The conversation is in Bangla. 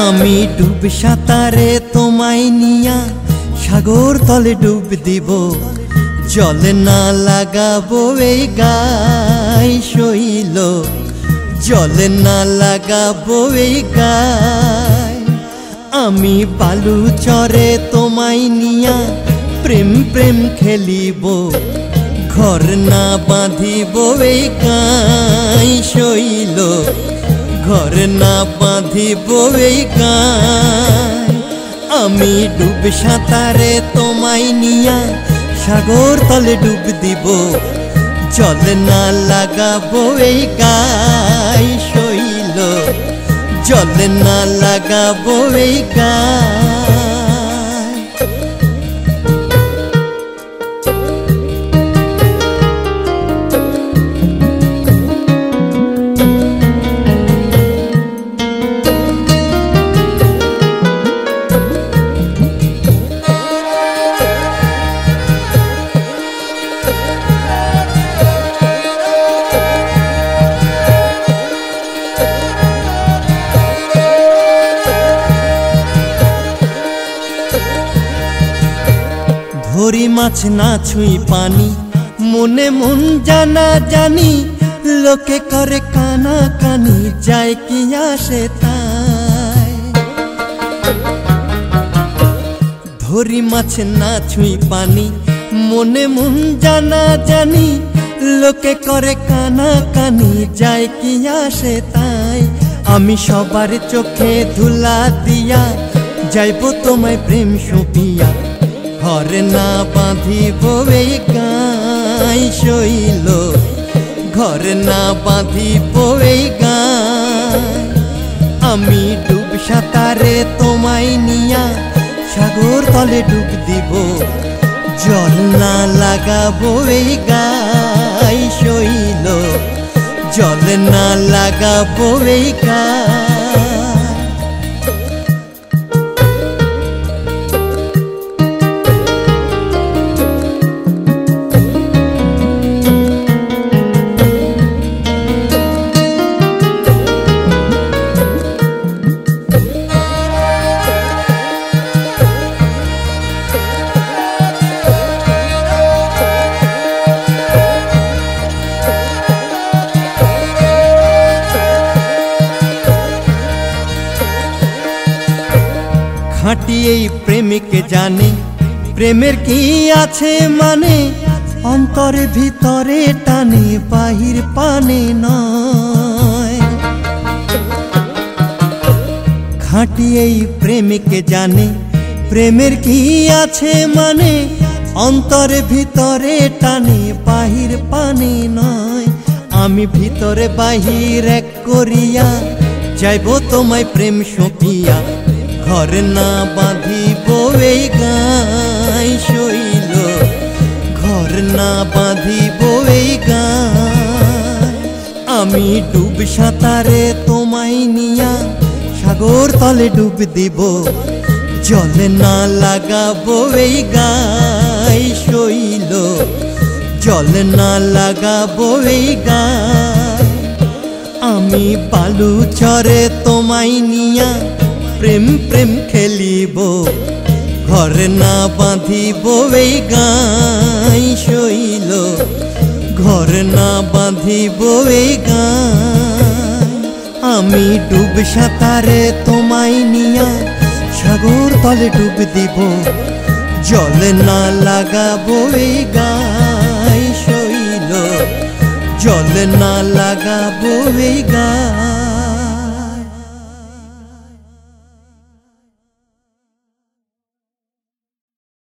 আমি ডুব সাঁতারে তোমায় নিয়া সাগর তলে ডুব দিব, জলে না লাগাবো এই গায়ে শৈল, জলে না লাগাবো এই গায়ে। আমি বালু চরে তোমায় নিয়া প্রেম প্রেম খেলিব, ঘর না বাঁধিব এই গায়ে শৈল, ঘর না বাঁধিব এই গায়ে। আমি ডুব সাঁতারে তোমায় নিয়া সাগর তলে ডুব দিব, জলে না লাগাবো এই গায়ে শৈল, জলে না লাগাবো এই গায়ে। ধরি মাছ না ছুঁই পানি, মনে মন জানা জানি, লোকে করে কানা কানি, যায় কি আসে তাই। ধরি মাছ না ছুঁই পানি, মনে মন জানা জানি, লোকে করে কানা কানি, যায় কি আসে তাই। আমি সবার চোখে ধুলা দিয়া যাইব তোমায় প্রেম সপিয়া, ঘর না বাঁধিব এই গায়ে শৈল, ঘর না বাঁধিব এই গায়ে। আমি ডুব সাঁতারে তোমায় নিয়া সাগর তলে ডুব দিব, জল না লাগাবো এই গায়ে শৈল, জল না লাগাবো এই গায়ে। খাঁটি এই প্রেমিকে জানে প্রেমের কি আছে মানে, অন্তরে ভিতরে টানে বাহির পানে নয়। খাঁটি এই প্রেমিকে জানে প্রেমের কি আছে মানে, অন্তরে ভিতরে টানে বাহির পানে নয়। আমি ভিতরে বাহির এক করিয়া যাইব তোমায় প্রেম সপিয়া, ঘর না বাঁধিব এই গায়ে শৈল, ঘর না বাঁধিব এই গায়ে। আমি ডুব সাঁতারে তোমায় নিয়া সাগর তলে ডুব দিব, জলে না লাগাবো এই গায়ে শৈল, জলে না লাগাবো এই গায়ে। আমি বালু চরে তোমায় নিয়া প্রেম প্রেম খেলিব, ঘর না বাঁধিব এই গায়ে শৈল, ঘর না বাঁধিব এই গায়ে। আমি ডুব সাঁতারে তোমায় নিয়া সাগর তলে ডুব দিব, জল না লাগাবো এই গায়ে শৈল, জল না লাগাবো এই গায়ে।